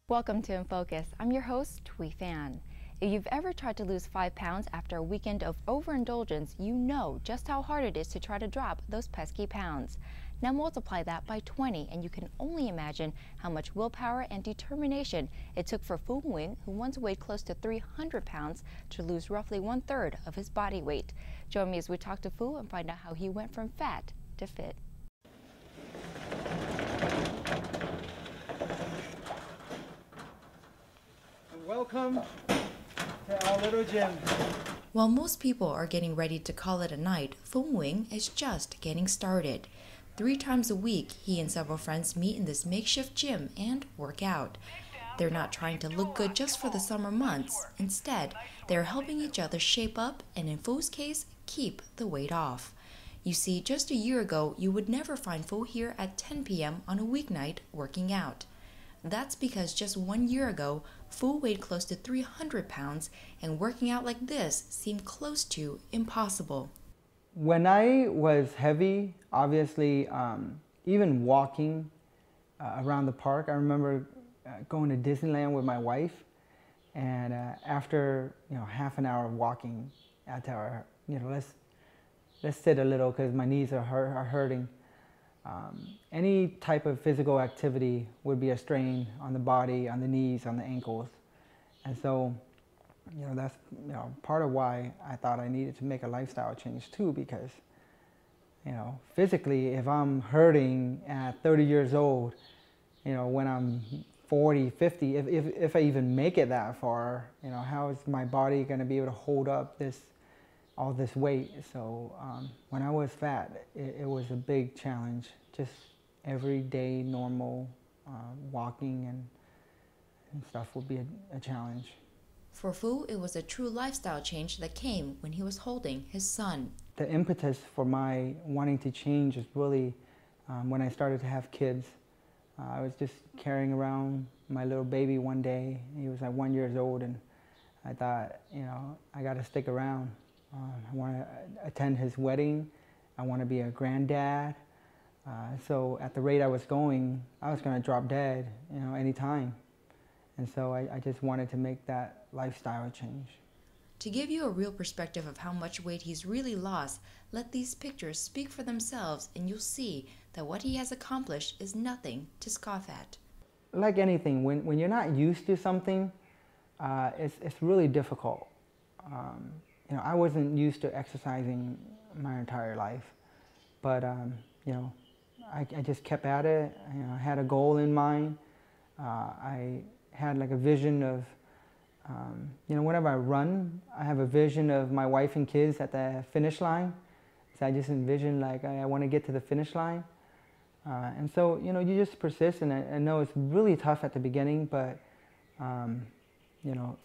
Welcome to In Focus. I'm your host, Thuy Phan. If you've ever tried to lose 5 pounds after a weekend of overindulgence, you know just how hard it is to try to drop those pesky pounds. Now multiply that by 20 and you can only imagine how much willpower and determination it took for Phu P, who once weighed close to 300 pounds, to lose roughly 1/3 of his body weight. Join me as we talk to Phu and find out how he went from fat to fit. Welcome to our little gym. While most people are getting ready to call it a night, Phu P is just getting started. 3 times a week, he and several friends meet in this makeshift gym and work out. They're not trying to look good just for the summer months. Instead, they're helping each other shape up and, in Phu's case, keep the weight off. You see, just a year ago, you would never find Phu here at 10 p.m. on a weeknight working out. That's because just 1 year ago, Phu weighed close to 300 pounds, and working out like this seemed close to impossible. When I was heavy, obviously, even walking around the park, I remember going to Disneyland with my wife, and after half an hour of walking, I tell her, let's sit a little because my knees are hurting. Any type of physical activity would be a strain on the body, on the knees, on the ankles. And so, that's part of why I thought I needed to make a lifestyle change too, because, physically, if I'm hurting at 30 years old, when I'm 40, 50, if I even make it that far, how is my body going to be able to hold up all this weight? So when I was fat, it was a big challenge. Just everyday normal walking and stuff would be a challenge. For Phu, it was a true lifestyle change that came when he was holding his son. The impetus for my wanting to change is really when I started to have kids. I was just carrying around my little baby one day. He was like 1 year old, and I thought, I got to stick around. I want to attend his wedding. I want to be a granddad. So at the rate I was going to drop dead, anytime. And so I just wanted to make that lifestyle change. To give you a real perspective of how much weight he's really lost, let these pictures speak for themselves, and you'll see that what he has accomplished is nothing to scoff at. Like anything, when you're not used to something, it's really difficult. I wasn't used to exercising my entire life, but I just kept at it. I had a goal in mind. I had like a vision of, whenever I run, I have a vision of my wife and kids at the finish line. So I just envision like I want to get to the finish line. And so, you just persist, and I know it's really tough at the beginning, but,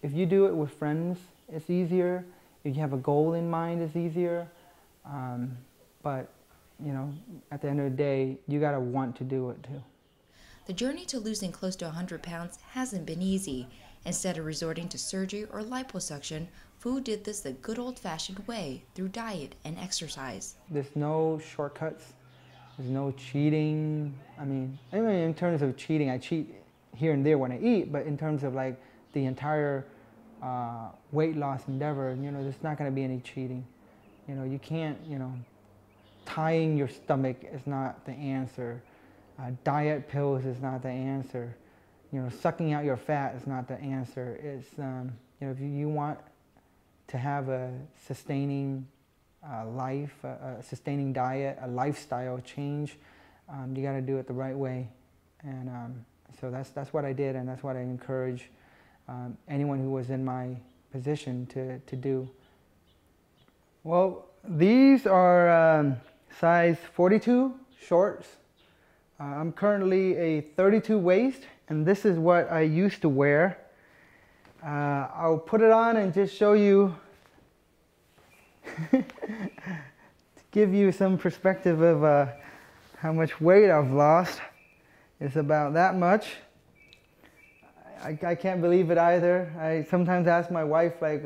if you do it with friends, it's easier. If you have a goal in mind, it's easier. But, at the end of the day, you got to want to do it too. The journey to losing close to 100 pounds hasn't been easy. Instead of resorting to surgery or liposuction, Phu did this the good old-fashioned way, through diet and exercise. There's no shortcuts. There's no cheating. I mean, in terms of cheating, I cheat here and there when I eat, but in terms of like the entire weight loss endeavor, there's not going to be any cheating. You can't, tying your stomach is not the answer. Diet pills is not the answer. Sucking out your fat is not the answer. It's, if you want to have a sustaining life, a sustaining diet, a lifestyle change, you got to do it the right way. And so that's what I did, and that's what I encourage anyone who was in my position to do. Well, these are size 42 shorts. I'm currently a 32 waist, and this is what I used to wear. I'll put it on and just show you, to give you some perspective of how much weight I've lost. It's about that much. I can't believe it either. I sometimes ask my wife, like,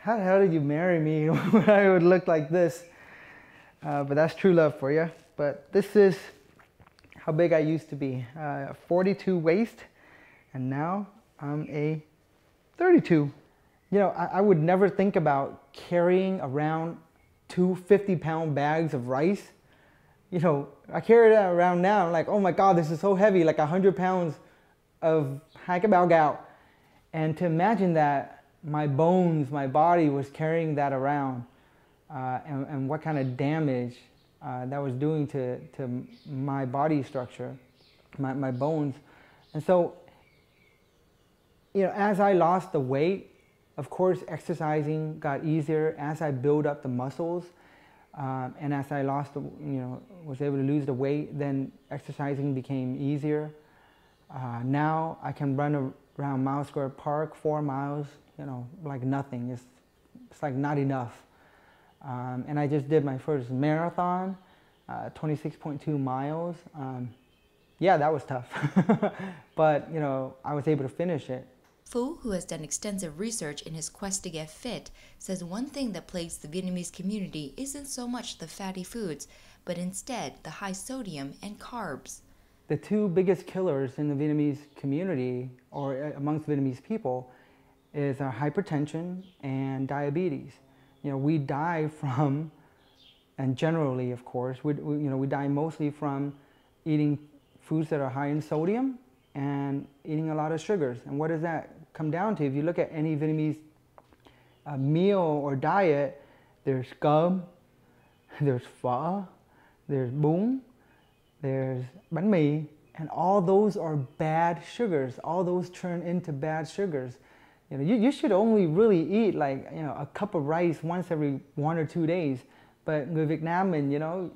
how the hell did you marry me when I would look like this? But that's true love for you. But this is how big I used to be. 42 waist, and now I'm a 32. You know, I would never think about carrying around 250-pound bags of rice. You know, I carry that around now. I'm like, oh my God, this is so heavy, like 100 pounds of hai cái bao gạo. And to imagine that my bones, my body was carrying that around, and what kind of damage that was doing to my body structure, my bones. And so, you know, as I lost the weight, of course, exercising got easier as I built up the muscles, and as I lost, was able to lose the weight, then exercising became easier. Now I can run around Mile Square Park 4 miles, you know, like nothing. It's like not enough. And I just did my first marathon, 26.2 miles. Yeah, that was tough, but you know, I was able to finish it. Phu, who has done extensive research in his quest to get fit, says one thing that plagues the Vietnamese community isn't so much the fatty foods, but instead the high sodium and carbs. The two biggest killers in the Vietnamese community, or amongst Vietnamese people, is hypertension and diabetes. You know, we die from, and generally, of course, we die mostly from eating foods that are high in sodium and eating a lot of sugars. And what does that come down to? If you look at any Vietnamese meal or diet, there's cơm, there's phở, there's bún, there's bánh mì, and all those are bad sugars. All those turn into bad sugars. You know, you should only really eat like, you know, a cup of rice once every 1 or 2 days. But người Việt Nam, and you know,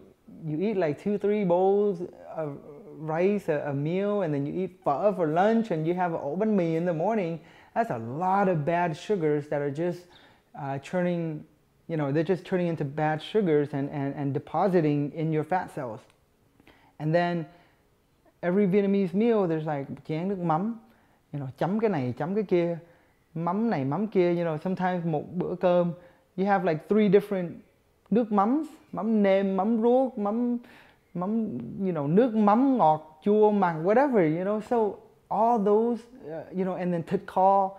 you eat like 2-3 bowls of rice a meal, and then you eat phở for lunch, and you have ổ bánh mì in the morning. That's a lot of bad sugars that are just turning, you know, they're just turning into bad sugars and depositing in your fat cells. And then every Vietnamese meal, there's like chén nước mắm, you know, chấm cái này, chấm cái kia, mắm này, mắm kia, you know, sometimes một bữa cơm, you have like 3 different nước mắm, mắm nêm, mắm ruốc, mắm, you know, nước mắm ngọt, chua, mặn, whatever, you know. So all those, you know, and then thịt kho,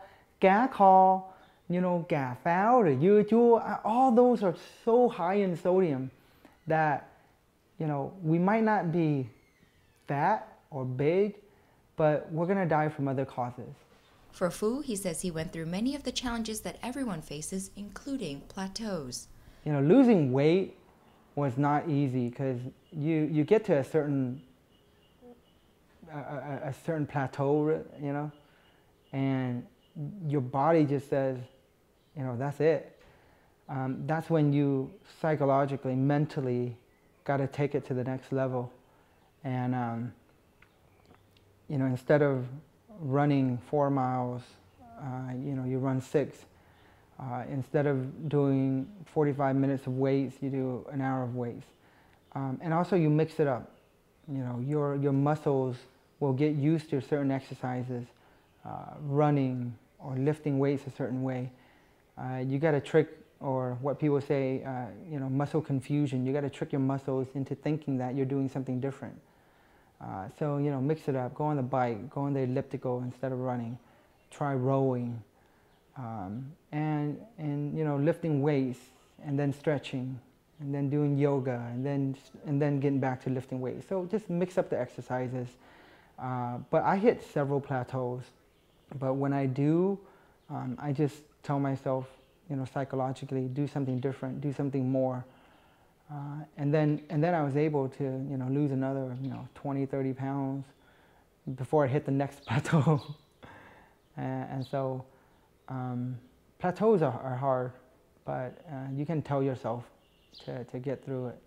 cá kho, you know, cà pháo, rồi dưa chua, all those are so high in sodium that, you know, we might not be fat or big, but we're going to die from other causes. For Phu, he says he went through many of the challenges that everyone faces, including plateaus. You know, losing weight was not easy because you get to a certain plateau, you know, and your body just says, you know, that's it. That's when you psychologically, mentally got to take it to the next level. And, you know, instead of running 4 miles, you know, you run 6. Instead of doing 45 minutes of weights, you do an hour of weights. And also you mix it up. You know, your muscles will get used to certain exercises, running or lifting weights a certain way. You got to trick, or what people say, you know, muscle confusion. You got to trick your muscles into thinking that you're doing something different. So, you know, mix it up. Go on the bike, go on the elliptical instead of running. Try rowing. And you know, lifting weights, and then stretching, and then doing yoga, and then getting back to lifting weights. So just mix up the exercises. But I hit several plateaus. But when I do, I just tell myself, you know, psychologically, do something different, do something more. And then I was able to, you know, lose another, you know, 20, 30 pounds before I hit the next plateau. And so plateaus are hard, but you can tell yourself to get through it.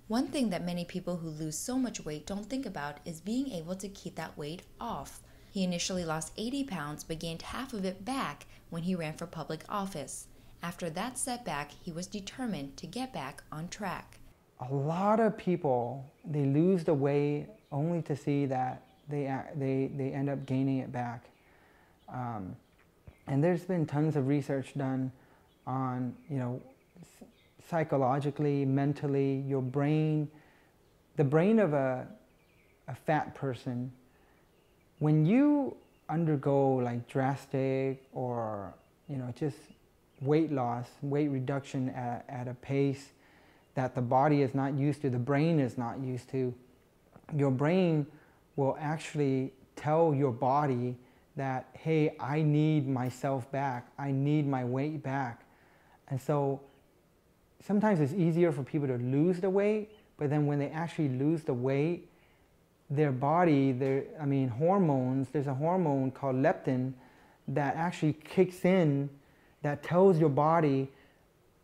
One thing that many people who lose so much weight don't think about is being able to keep that weight off. He initially lost 80 pounds but gained half of it back when he ran for public office. After that setback, he was determined to get back on track. A lot of people, they lose the weight only to see that they end up gaining it back. And there's been tons of research done on, you know, psychologically, mentally, your brain, the brain of a fat person. When you undergo like drastic or, just weight loss, weight reduction at a pace that the body is not used to, the brain is not used to, your brain will actually tell your body that, hey, I need myself back, I need my weight back. And so sometimes it's easier for people to lose the weight, but then when they actually lose the weight, their body, hormones, there's a hormone called leptin that actually kicks in that tells your body,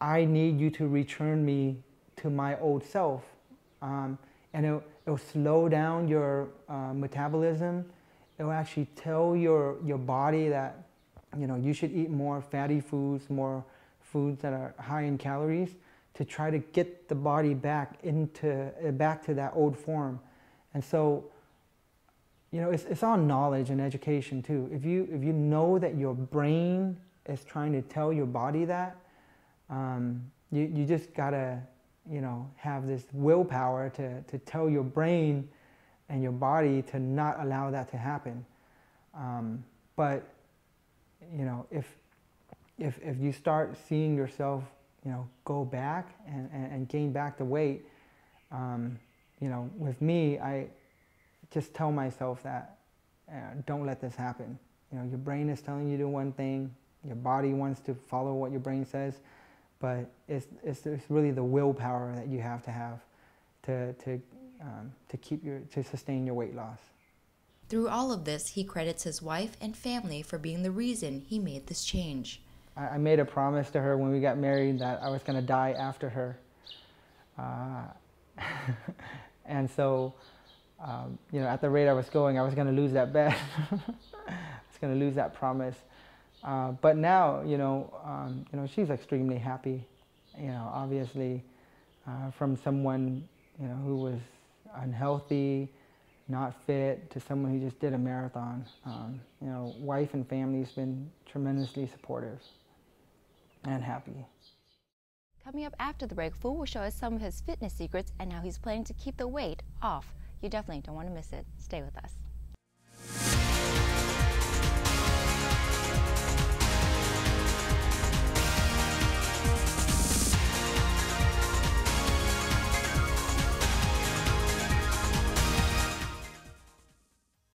I need you to return me to my old self. And it'll slow down your metabolism. It'll actually tell your body that, you should eat more fatty foods, more foods that are high in calories to try to get the body back to that old form. And so, it's all knowledge and education too. If you know that your brain is trying to tell your body that, you just gotta, have this willpower to tell your brain and your body to not allow that to happen. But, if you start seeing yourself, go back and gain back the weight, with me, I just tell myself that, don't let this happen. Your brain is telling you to do one thing, your body wants to follow what your brain says, but it's really the willpower that you have to sustain your weight loss. Through all of this, he credits his wife and family for being the reason he made this change. I made a promise to her when we got married that I was going to die after her. And so, at the rate I was going, I was going to lose that bet. I was going to lose that promise. But now, she's extremely happy. Obviously, from someone, who was unhealthy, not fit, to someone who just did a marathon. Wife and family's been tremendously supportive and happy. Coming up after the break, Phu will show us some of his fitness secrets and how he's planning to keep the weight off. You definitely don't want to miss it. Stay with us.